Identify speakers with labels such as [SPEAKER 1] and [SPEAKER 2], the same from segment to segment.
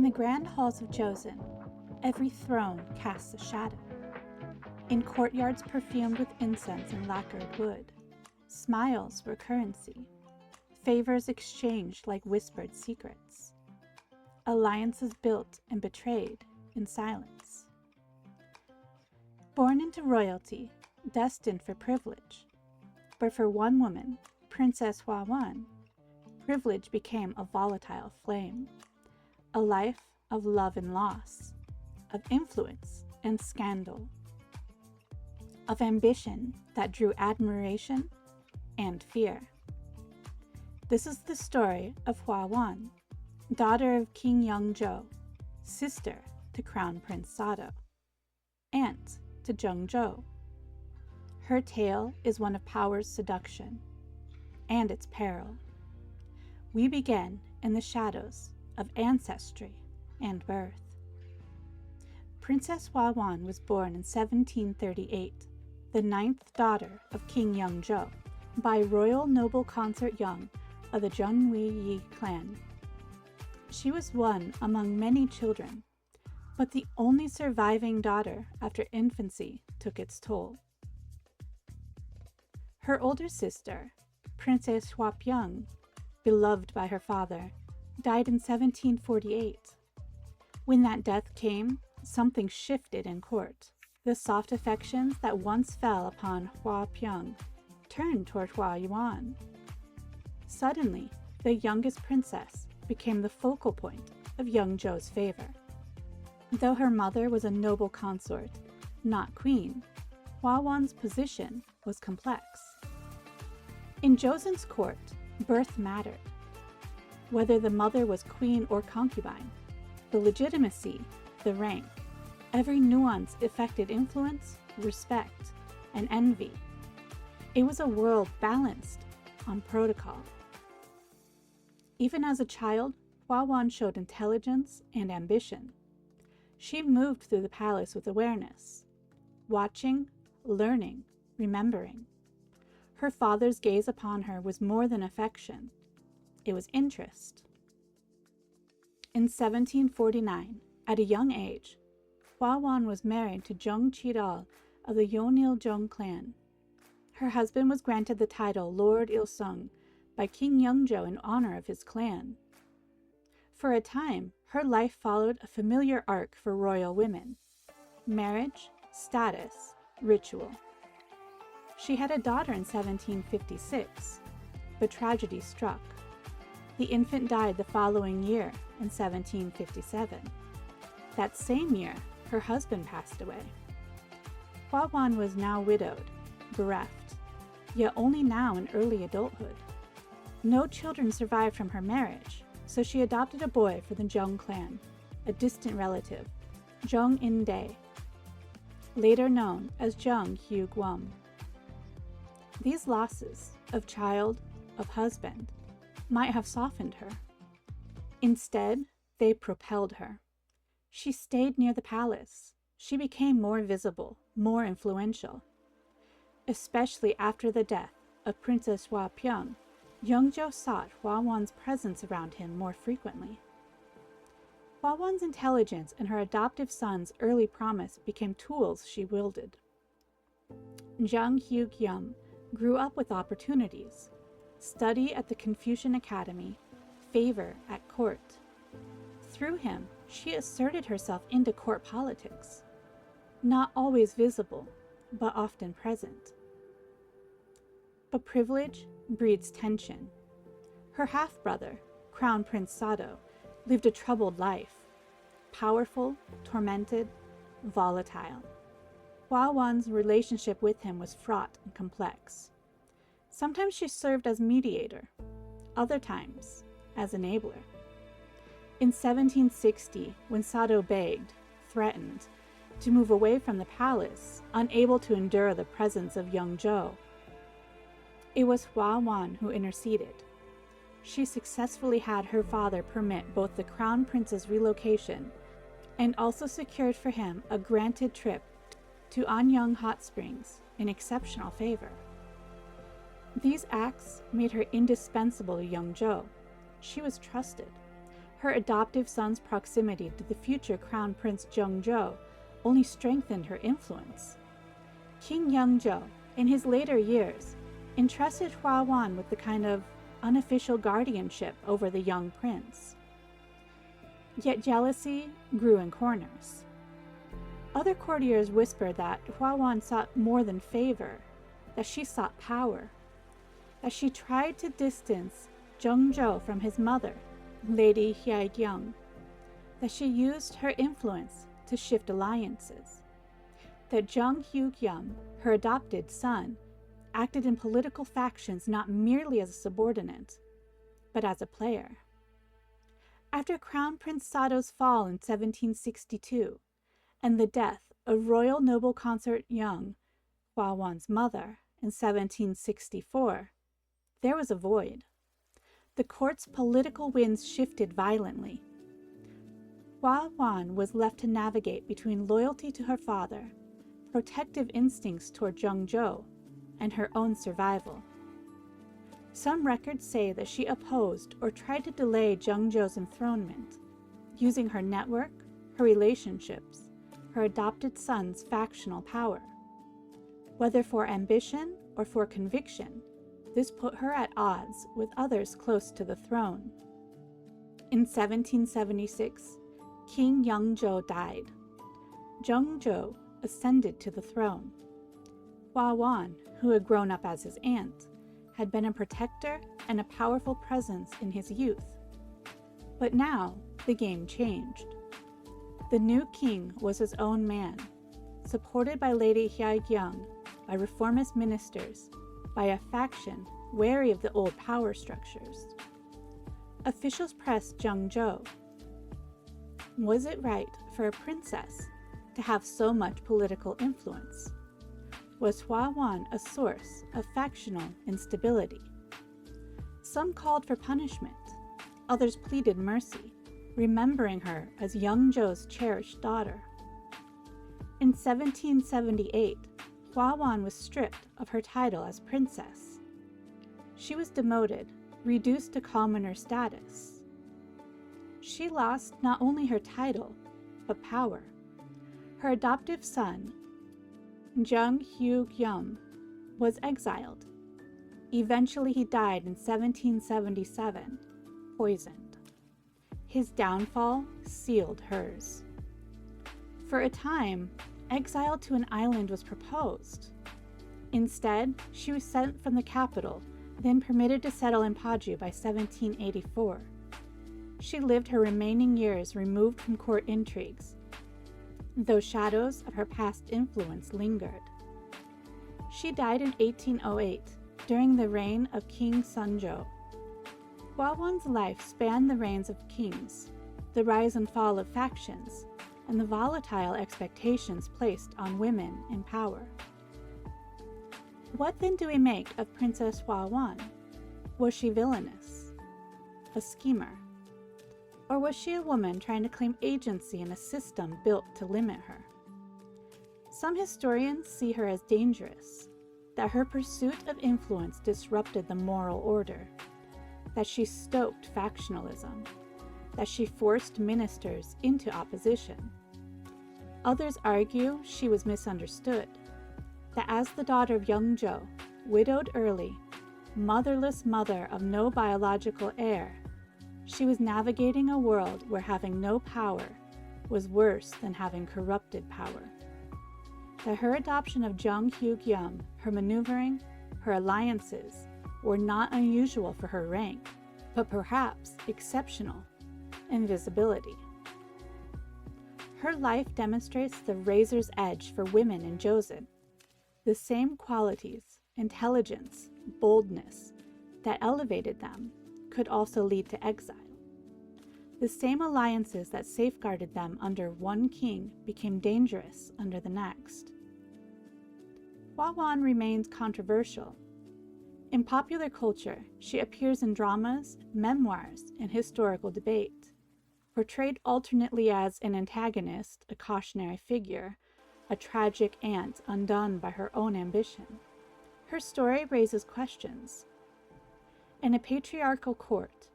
[SPEAKER 1] the grand halls of Joseon, every throne casts a shadow. In courtyards perfumed with incense and lacquered wood, smiles were currency, favors exchanged like whispered secrets, alliances built and betrayed in silence. Born into royalty, destined for privilege, but for one woman, Princess Hwawan, privilege became a volatile flame, a life of love and loss, of influence and scandal, of ambition that drew admiration and fear. This is the story of Hwawan, daughter of King Yeongjo, sister to Crown Prince Sado, aunt to Jeongjo. Her tale is one of power's seduction and its peril. We begin in the shadows of ancestry and birth. Princess Hwawan was born in 1738, the ninth daughter of King Yeongjo, by Royal Noble Consort Yeong of the Jeongwi clan. She was one among many children, but the only surviving daughter after infancy took its toll. Her older sister, Princess Hwawan, beloved by her father, died in 1748. When that death came, something shifted in court. The soft affections that once fell upon Hwawan turned toward Hwawan. Suddenly, the youngest princess became the focal point of Yeongjo's favor. Though her mother was a noble consort, not queen, Hwawan's position was complex. In Joseon's court, birth mattered. Whether the mother was queen or concubine, the legitimacy, the rank, every nuance affected influence, respect, and envy. It was a world balanced on protocol. Even as a child, Hwawan showed intelligence and ambition. She moved through the palace with awareness, watching, learning, remembering. Her father's gaze upon her was more than affection. It was interest. In 1749, at a young age, Hwawan was married to Jeong Chidal of the Yeonil clan. Her husband was granted the title Lord Il-sung by King Yeongjo in honor of his clan. For a time, her life followed a familiar arc for royal women: marriage, status, ritual. She had a daughter in 1756, but tragedy struck. The infant died the following year in 1757. That same year, her husband passed away. Hwawan was now widowed, bereft, yet only now in early adulthood. No children survived from her marriage, so she adopted a boy for the Jeong clan, a distant relative, Jeong In-dae, later known as Jeong Hyuk-won. These losses of child, of husband, might have softened her. Instead, they propelled her. She stayed near the palace. She became more visible, more influential. Especially after the death of Princess Hwawan, Yeongjo sought Hwawan's presence around him more frequently. Hwawan's intelligence and her adoptive son's early promise became tools she wielded. Jeong Hyuk-won grew up with opportunities: study at the Confucian Academy, favor at court. Through him, she asserted herself into court politics, not always visible, but often present. But privilege breeds tension. Her half-brother, Crown Prince Sado, lived a troubled life, powerful, tormented, volatile. Hwawan's relationship with him was fraught and complex. Sometimes she served as mediator, other times as enabler. In 1760, when Sado begged, threatened, to move away from the palace, unable to endure the presence of Yeongjo, it was Hwawan who interceded. She successfully had her father permit both the crown prince's relocation and also secured for him a granted trip to Anyang Hot Springs in exceptional favor. These acts made her indispensable to Yeongjo. She was trusted. Her adoptive son's proximity to the future Crown Prince Jeongjo only strengthened her influence. King Yeongjo, in his later years, entrusted Hwawan with the kind of unofficial guardianship over the young prince. Yet jealousy grew in corners. Other courtiers whispered that Hwawan sought more than favor, that she sought power, that she tried to distance Jeongjo from his mother, Lady Hwawan, that she used her influence to shift alliances, that Jeonghyuk, her adopted son, acted in political factions not merely as a subordinate, but as a player. After Crown Prince Sado's fall in 1762 and the death of Royal Noble Consort Yeong, Hwawan's mother, in 1764, there was a void. The court's political winds shifted violently. Hwawan was left to navigate between loyalty to her father, protective instincts toward Jeongjo, and her own survival. Some records say that she opposed or tried to delay Jeongjo's enthronement, using her network, her relationships, her adopted son's factional power. Whether for ambition or for conviction, this put her at odds with others close to the throne. In 1776, King Yeongjo died. Jeongjo ascended to the throne. Hwawan, who had grown up as his aunt, had been a protector and a powerful presence in his youth. But now, the game changed. The new king was his own man, supported by Lady Hwawan, by reformist ministers, by a faction wary of the old power structures. Officials pressed Jeongjo. Was it right for a princess to have so much political influence? Was Hwawan a source of factional instability? Some called for punishment, others pleaded mercy, remembering her as Yeongjo's cherished daughter. In 1778, Hwawan was stripped of her title as princess. She was demoted, reduced to commoner status. She lost not only her title, but power. Her adoptive son, Jeonghyuk, was exiled. Eventually he died in 1777, poisoned. His downfall sealed hers. For a time, exile to an island was proposed. Instead, she was sent from the capital, then permitted to settle in Paju by 1784. She lived her remaining years removed from court intrigues, though shadows of her past influence lingered. She died in 1808 during the reign of King Jeongjo. Hwawan's life spanned the reigns of kings, the rise and fall of factions, and the volatile expectations placed on women in power. What then do we make of Princess Hwawan? Was she villainous? A schemer? Or was she a woman trying to claim agency in a system built to limit her? Some historians see her as dangerous, that her pursuit of influence disrupted the moral order, that she stoked factionalism, that she forced ministers into opposition. Others argue she was misunderstood, that as the daughter of Yeongjo, widowed early, motherless mother of no biological heir, she was navigating a world where having no power was worse than having corrupted power. That her adoption of Jeonghyuk, her maneuvering, her alliances, were not unusual for her rank, but perhaps exceptional in visibility. Her life demonstrates the razor's edge for women in Joseon, the same qualities, intelligence, boldness, that elevated them could also lead to exile. The same alliances that safeguarded them under one king became dangerous under the next. Hwawan remains controversial. In popular culture, she appears in dramas, memoirs, and historical debate, portrayed alternately as an antagonist, a cautionary figure, a tragic aunt undone by her own ambition. Her story raises questions. In a patriarchal court,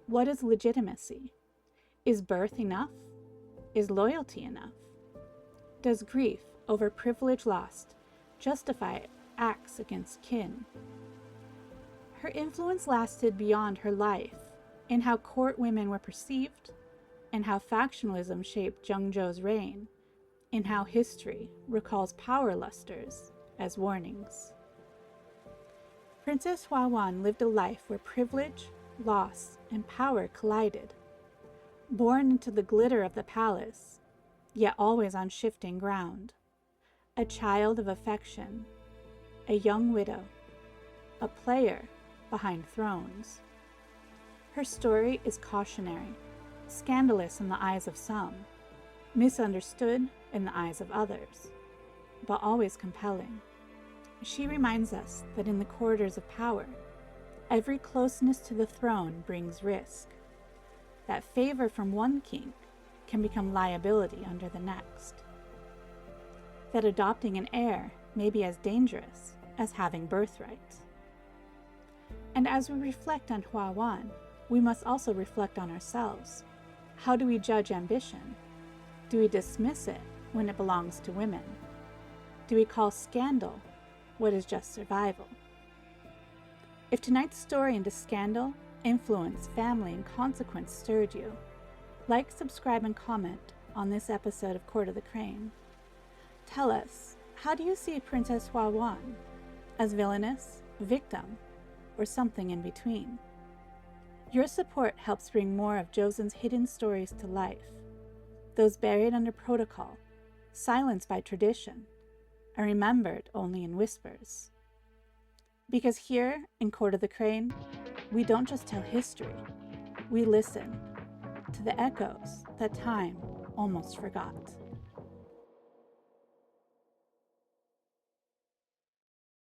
[SPEAKER 1] what is legitimacy? Is birth enough? Is loyalty enough? Does grief over privilege lost justify acts against kin? Her influence lasted beyond her life in how court women were perceived, and how factionalism shaped Jeongjo's reign, in how history recalls power lusters as warnings. Princess Hwawan lived a life where privilege, loss, and power collided. Born into the glitter of the palace, yet always on shifting ground. A child of affection, a young widow, a player behind thrones. Her story is cautionary, scandalous in the eyes of some, misunderstood in the eyes of others, but always compelling. She reminds us that in the corridors of power, every closeness to the throne brings risk, that favor from one king can become liability under the next, that adopting an heir may be as dangerous as having birthright. And as we reflect on Hwawan, we must also reflect on ourselves. How do we judge ambition? Do we dismiss it when it belongs to women? Do we call scandal what is just survival? If tonight's story into scandal, influence, family, and consequence stirred you, like, subscribe, and comment on this episode of Court of the Crane. Tell us, how do you see Princess Hwawan? As villainous, victim, or something in between? Your support helps bring more of Joseon's hidden stories to life, those buried under protocol, silenced by tradition, and remembered only in whispers. Because here, in Court of the Crane, we don't just tell history, we listen to the echoes that time almost forgot.